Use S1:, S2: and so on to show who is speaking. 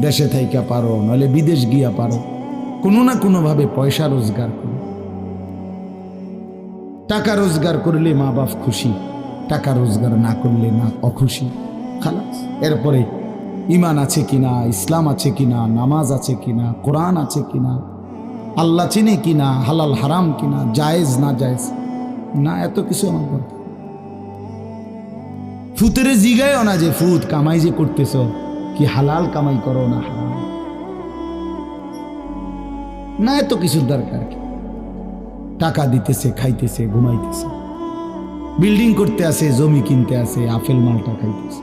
S1: দেশে থাইকা পারো নইলে বিদেশ গিয়া পারো, কোনো না কোনোভাবে পয়সা রোজগার করো। টাকা রোজগার করলে মা বাপ খুশি, টাকা রোজগার না করলে না অখুশি, খালাস। এরপরে ইমান আছে কিনা, ইসলাম আছে কিনা, নামাজ আছে কিনা, কোরআন আছে কিনা, আল্লাহ চিনে কিনা, হালাল হারাম কিনা, জায়েজ না জায়েজ না, এত কিছু আমার দরকার। ফুতেরে জিগায়ও না যে ফুত কামাই যে করতেছ কি হালাল কামাই করো না হারাম, না এত কিছুর দরকার কি। টাকা দিতেছে, খাইতেছে, ঘুমাইতেছে, বিল্ডিং করতে আসে, জমি কিনতে আসে, আপেল মালটা খাইতেছে।